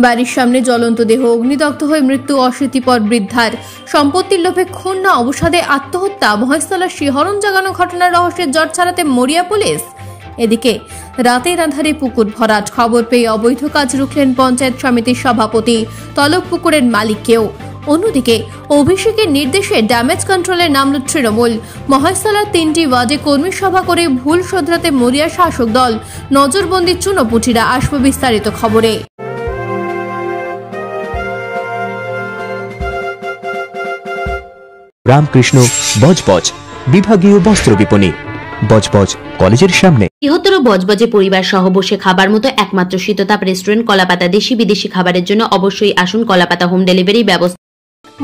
বাড়ির সামনে জ্বলন্ত দেহ, অগ্নিদগ্ধ হয়ে মৃত্যু অশীতিপর বৃদ্ধার। সম্পত্তির লোভে খুন না অবসাদে আত্মহত্যা। মহেশতলার শিহরণ জাগানো ঘটনার রহস্যের জট ছাড়াতে মরিয়া পুলিশ। এদিকে রাতের আঁধারে পুকুর ভরাট। খবর পেয়ে অবৈধ কাজ রুখলেন পঞ্চায়েত সমিতির সভাপতি, তলব পুকুরের মালিককেও। অন্যদিকে অভিষেকের নির্দেশে ড্যামেজ কন্ট্রোলে নামল তৃণমূল। মহেশতলার 3টি ওয়ার্ডে কর্মী সভা করে ভুল শোধরাতে মরিয়া শাসক দল। নজরবন্দি চুনোপুটিরা। আসবে বিস্তারিত খবরে। রামকৃষ্ণ বজবজ বিভাগীয় বস্ত্র বিপণী, বজবজ কলেজের সামনে। বৃহত্তর বজবজে পরিবার সহ বসে খাবার মতো একমাত্র শীততাপ রেস্টুরেন্ট কলাপাতা। দেশি বিদেশি খাবারের জন্য অবশ্যই আসুন কলাপাতা। হোম ডেলিভারি ব্যবস্থা।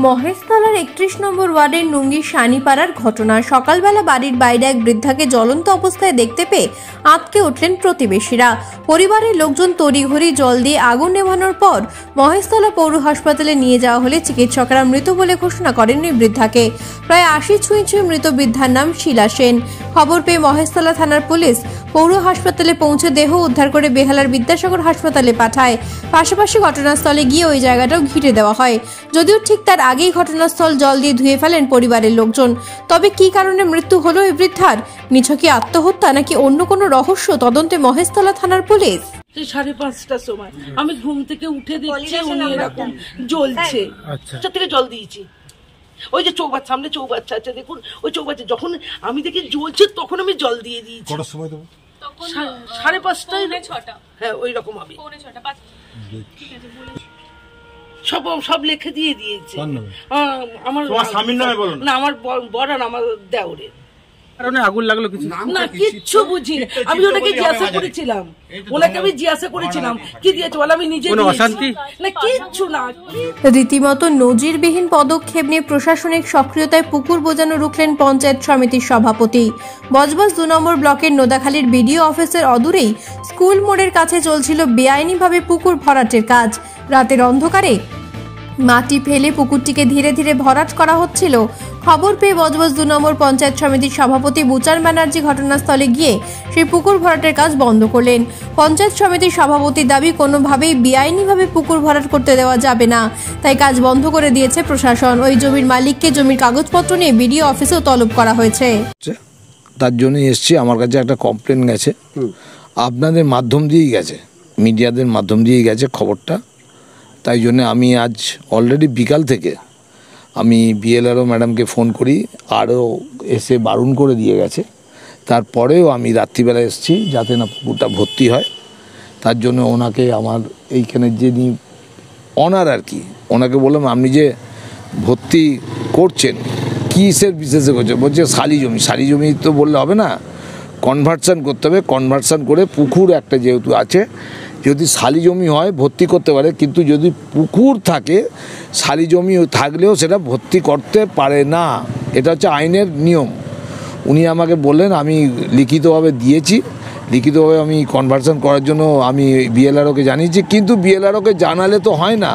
মহেশতলার 31 নম্বর ওয়ার্ডের নুঙ্গি শানিপাড়ার ঘটনা। সকালবেলা বাড়ির বাইরে এক বৃদ্ধাকে জ্বলন্ত অবস্থায় দেখতে পেয়ে আঁতকে উঠলেন প্রতিবেশীরা। পরিবারের লোকজন তড়িঘড়ি জল দিয়ে আগুন নেভানোর পর মহেশতলা পৌর হাসপাতালে নিয়ে যাওয়া হলে চিকিৎসকরা মৃত বলে ঘোষণা করেন ওই বৃদ্ধাকে। প্রায় 80 ছুঁই মৃত বৃদ্ধার নাম শিলা সেন। খবর পেয়ে মহেশতলা থানার পুলিশ পৌর হাসপাতালে পৌঁছে দেহ উদ্ধার করে বেহালার বিদ্যাসাগর হাসপাতালে পাঠায়। পাশাপাশি ঘটনাস্থলে গিয়ে ওই জায়গাটাও ঘিরে দেওয়া হয়। যদিও ঠিক তার আগেই ঘটনাস্থল জল দিয়ে ধুয়ে ফেলেন পরিবারের লোকজন। তবে কি কারণে মৃত্যু হলো এই বৃদ্ধার? নিছকই আত্মহত্যা নাকি অন্য কোনো রহস্য? তদন্তে মহেশতলা থানার পুলিশ। 5:30টার সময় আমি ঘুম থেকে উঠে দেখছি উনি এরকম জ্বলছে। থেকে জল দিয়েছি। ওই যে চৌবাচ্চা, সামনে চৌবাচ্চা আছে দেখুন, ওই চৌবাচ্চা যখন আমি দেখি জ্বলছে তখন আমি জল দিয়ে দিয়েছি। 5:30 হ্যাঁ ওই রকম হবে। সব লিখে দিয়ে দিয়েছে। আমার স্বামীর নামে বলুন না, আমার বড় না, আমার দেওরের কারণে আগুন লাগলো। কিছু না, কিচ্ছু বুঝি না। আমি ওনাকে জিজ্ঞাসা করেছিলাম, কি দিয়েছে বলে, আমি নিজে অশান্তি না, কিচ্ছু না। রীতিমতো নজিরবিহীন পদক্ষেপ নিয়ে প্রশাসনিক সক্রিয়তায় পুকুর বোঝানো রুখলেন পঞ্চায়েত সমিতির সভাপতি। বজবজ 2 নম্বর ব্লকের নোদাখালীর বিডিও অফিসের অদূরেই স্কুল মোড়ের কাছে চলছিল বেআইনিভাবে পুকুর ভরাটের কাজ। রাতের অন্ধকারে মাটি ফেলে পুকুরটিকে ধীরে ধীরে ভরাট করা হচ্ছিল। খবর পেয়ে বজবজ 2 নম্বর পঞ্চায়েত সমিতির সভাপতি বুচার ব্যানার্জি ঘটনাস্থলে গিয়ে সেই পুকুর ভরাটের কাজ বন্ধ করলেন। পঞ্চায়েত সমিতির সভাপতির দাবি, কোনোভাবেই বেআইনিভাবে পুকুর ভরাট করতে দেওয়া যাবে না, তাই কাজ বন্ধ করে দিয়েছে প্রশাসন। ওই জমির মালিককে জমির কাগজপত্র নিয়ে বিডিও অফিসেও তলব করা হয়েছে। তার জন্যই এসছি। আমার কাছে একটা কমপ্লেন গেছে, আপনাদের মাধ্যম দিয়েই গেছে, মিডিয়াদের মাধ্যম দিয়েই গেছে খবরটা। তাই জন্য আমি আজ অলরেডি বিকাল থেকে আমি বিএলআরও ম্যাডামকে ফোন করি, আরও এসে বারণ করে দিয়ে গেছে। তারপরেও আমি রাত্রিবেলা এসেছি যাতে না পুকুরটা ভর্তি হয়। তার জন্য ওনাকে আমার এইখানে যিনি অনার আর কি, ওনাকে বললাম আপনি যে ভর্তি করছেন কিসের বিশেষে করছেন? বলছে শালি জমি তো বললে হবে না, কনভার্সন করতে হবে। কনভার্সন করে পুকুর একটা যেহেতু আছে, যদি শালি জমি হয় ভর্তি করতে পারে, কিন্তু যদি পুকুর থাকে শালি জমি থাকলেও সেটা ভর্তি করতে পারে না। এটা হচ্ছে আইনের নিয়ম। উনি আমাকে বললেন, আমি লিখিতভাবে দিয়েছি, লিখিতভাবে আমি কনভার্সন করার জন্য আমি বিএলআরওকে জানিয়েছি। কিন্তু বিএলআরওকে জানালে তো হয় না,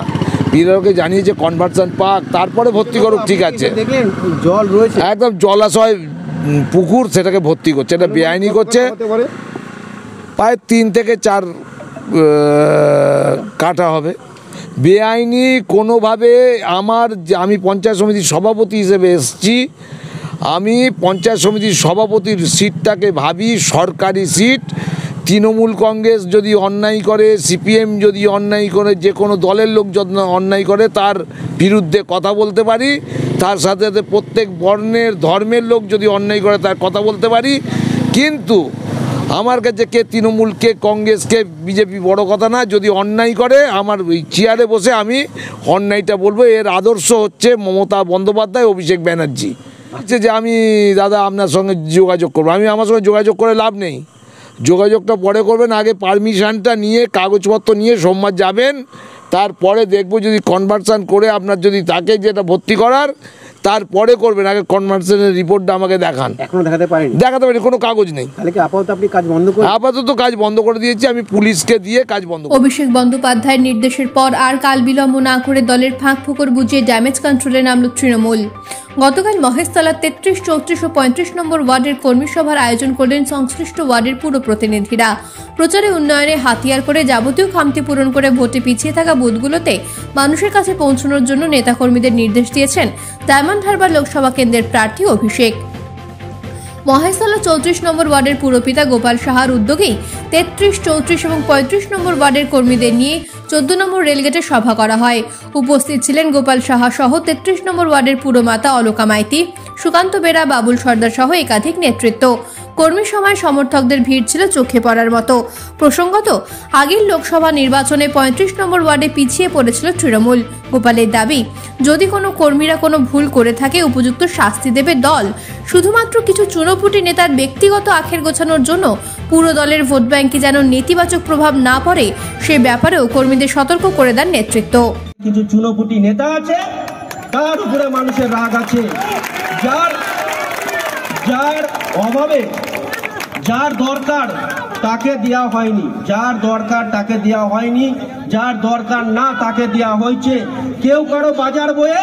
বিএলআরওকে জানিয়েছে কনভার্সন পাক, তারপরে ভর্তি করুক, ঠিক আছে। জল রয়েছে একদম জলাশয় পুকুর, সেটাকে ভর্তি করছে, এটা বেআইনি করছে। প্রায় 3 থেকে 4 কাটা হবে বেআইনি কোনোভাবে। আমি পঞ্চায়েত সমিতির সভাপতি হিসেবে এসেছি। আমি পঞ্চায়েত সমিতির সভাপতির সিটটাকে ভাবি সরকারি সিট। তৃণমূল কংগ্রেস যদি অন্যায় করে, সিপিএম যদি অন্যায় করে, যে কোনো দলের লোক যদি অন্যায় করে তার বিরুদ্ধে কথা বলতে পারি। তার সাথে সাথে প্রত্যেক বর্ণের ধর্মের লোক যদি অন্যায় করে তার কথা বলতে পারি। কিন্তু আমার কাছে কে তৃণমূল, কে কংগ্রেস, কে বিজেপি বড় কথা না। যদি অন্যায় করে আমার ওই চেয়ারে বসে আমি অন্যায়টা বলবো। এর আদর্শ হচ্ছে মমতা বন্দ্যোপাধ্যায়, অভিষেক ব্যানার্জি। হচ্ছে যে আমি দাদা আপনার সঙ্গে যোগাযোগ করবো। আমার সঙ্গে যোগাযোগ করে লাভ নেই, যোগাযোগটা পরে করবেন। আগে পারমিশনটা নিয়ে, কাগজপত্র নিয়ে সোমবার যাবেন, তারপরে দেখবো যদি কনভার্সন করে আপনার যদি তাকে যেটা ভর্তি করার তারপরে করবেন। আগে কনভার্সনের রিপোর্টটা আমাকে দেখান। এখনো দেখাতে পারেনি? দেখাতে পারি, কোনো কাগজ নেই। তাহলে কি আপাতত আপনি কাজ বন্ধ করে? আপাতত কাজ বন্ধ করে দিয়েছি, আমি পুলিশকে দিয়ে কাজ বন্ধ। অভিষেক বন্দ্যোপাধ্যায়ের নির্দেশের পর আর কাল বিলম্ব না করে দলের ফাঁক ফোকর বুঝিয়ে ড্যামেজ কন্ট্রোলে নামল তৃণমূল। গতকাল মহেশতলার 33, 34 ও 35 নম্বর ওয়ার্ডের কর্মী সভার আয়োজন করলেন সংশ্লিষ্ট ওয়ার্ডের পুর প্রতিনিধিরা। প্রচারে উন্নয়নে হাতিয়ার করে যাবতীয় খামতি পূরণ করে ভোটে পিছিয়ে থাকা বুথগুলোতে মানুষের কাছে পৌঁছানোর জন্য নেতাকর্মীদের নির্দেশ দিয়েছেন ডায়মন্ড হারবার লোকসভা কেন্দ্রের প্রার্থী অভিষেক। মহেশতলা 34 নম্বর ওয়ার্ডের পুরপিতা গোপাল সাহার উদ্যোগেই 33, 34 এবং 35 নম্বর ওয়ার্ডের কর্মীদের নিয়ে 14 নম্বর রেলগেটে সভা করা হয়। উপস্থিত ছিলেন গোপাল সাহা সহ 33 নম্বর ওয়ার্ডের পুরমাতা অলকা মাইতি, সুকান্ত বেরা, বাবুল সর্দার সহ একাধিক নেতৃত্ব। কর্মী সভায় সমর্থকদের ভিড় ছিল চোখে পড়ার মতো। প্রসঙ্গত, আগের লোকসভা নির্বাচনে 35 নম্বর ওয়ার্ডে পিছিয়ে পড়েছিল তৃণমূল। গোপালের দাবি, যদি কোনো কর্মীরা কোনো ভুল করে থাকে উপযুক্ত শাস্তি দেবে দল। শুধুমাত্র কিছু চুনোপুটি নেতার ব্যক্তিগত আখের গোছানোর জন্য পুরো দলের ভোট ব্যাংকে যেন নেতিবাচক প্রভাব না পড়ে সে ব্যাপারেও কর্মীদের সতর্ক করে দেন নেতৃত্ব। কিছু চুনোপুটি নেতা আছে, তার উপরে মানুষের রাগ আছে, যার অভাবে যার দরকার তাকে দেওয়া হয়নি, যার দরকার তাকে দেওয়া হয়নি, যার দরকার না তাকে দেওয়া হয়েছে। কেউ কারো বাজার বয়ে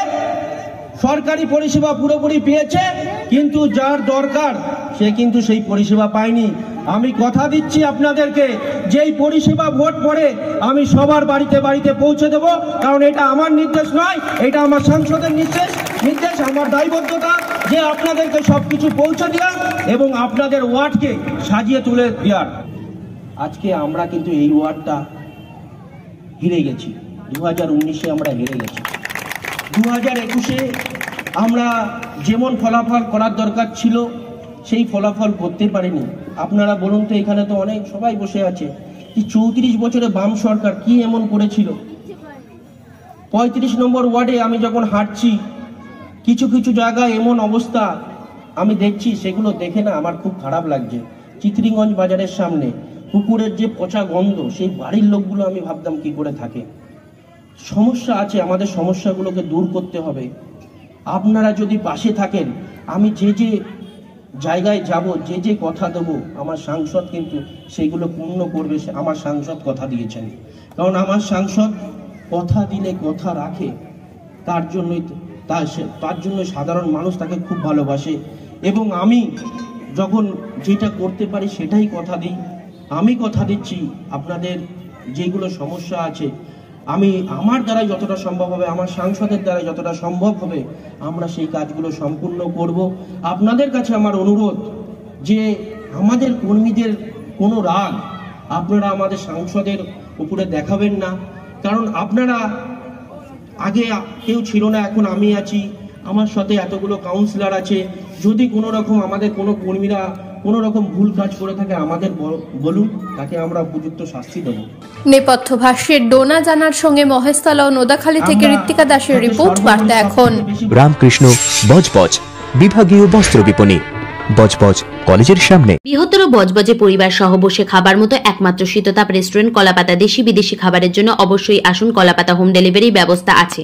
সরকারি পরিষেবা পুরোপুরি পেয়েছে, কিন্তু যার দরকার সে কিন্তু সেই পরিষেবা পায়নি। আমি কথা দিচ্ছি আপনাদেরকে, যেই পরিষেবা ভোট পড়ে আমি সবার বাড়িতে বাড়িতে পৌঁছে দেব, কারণ এটা আমার নির্দেশ নয়, এটা আমার সাংসদের নির্দেশ। আমার দায়বদ্ধতা যে আপনাদেরকে সবকিছু পৌঁছে দেওয়া এবং আপনাদের ওয়ার্ডকে সাজিয়ে তুলে দেওয়ার। আজকে আমরা কিন্তু এই ওয়ার্ডটা হেরে গেছি। 2019-এ আমরা হেরে গেছি। 2021-এ আমরা যেমন ফলাফল করার দরকার ছিল সেই ফলাফল করতে পারিনি। আপনারা বলুন তো, এখানে তো অনেক সবাই বসে আছে, যে 34 বছরে বাম সরকার কি এমন করেছিল। 35 নম্বর ওয়ার্ডে আমি যখন হাঁটছি, কিছু কিছু জায়গায় এমন অবস্থা আমি দেখছি, সেগুলো দেখে না আমার খুব খারাপ লাগছে। চিত্রিগঞ্জ বাজারের সামনে পুকুরের যে পচা গন্ধ, সেই বাড়ির লোকগুলো আমি ভাবতাম কি করে থাকে। সমস্যা আছে, আমাদের সমস্যাগুলোকে দূর করতে হবে। আপনারা যদি পাশে থাকেন, আমি যে যে জায়গায় যাব, যে যে কথা দেবো, আমার সাংসদ কিন্তু সেগুলো পূর্ণ করবে। আমার সাংসদ কথা দিয়েছেন, কারণ আমার সাংসদ কথা দিলে কথা রাখে। তার জন্য সাধারণ মানুষ তাকে খুব ভালোবাসে, এবং আমি যখন যেটা করতে পারি সেটাই কথা দিই। আমি কথা দিচ্ছি, আপনাদের যেগুলো সমস্যা আছে আমি আমার দ্বারা যতটা সম্ভব হবে, আমার সাংসদের দ্বারা যতটা সম্ভব হবে, আমরা সেই কাজগুলো সম্পূর্ণ করব। আপনাদের কাছে আমার অনুরোধ যে আমাদের কর্মীদের কোনো রাগ আপনারা আমাদের সাংসদের উপরে দেখাবেন না, কারণ আপনারা আগে কেউ ছিল না, এখন আমি আছি, আমার সাথে এতগুলো কাউন্সিলর আছে। যদি কোনো রকম আমাদের কোনো কর্মীরা কোনো রকম ভুল কাজ করে থাকে আমাদের বলুন, তাকে আমরা উপযুক্ত শাস্তি দেব। নেপথ্য ভাষ্যের ডোনা জানার সঙ্গে মহেশতলা ও নোদাখালী থেকে ঋত্বিকা দাসের রিপোর্ট, বার্তা এখন। রামকৃষ্ণ বজবজ বিভাগীয় বস্ত্র বিপণী, বজবজ কলেজের সামনে। বৃহত্তর বজবজে পরিবার সহ বসে খাবার মতো একমাত্র শীততাপ রেস্টুরেন্ট কলাপাতা। দেশি বিদেশি খাবারের জন্য অবশ্যই আসুন। কলাপাতা হোম ডেলিভারি ব্যবস্থা আছে।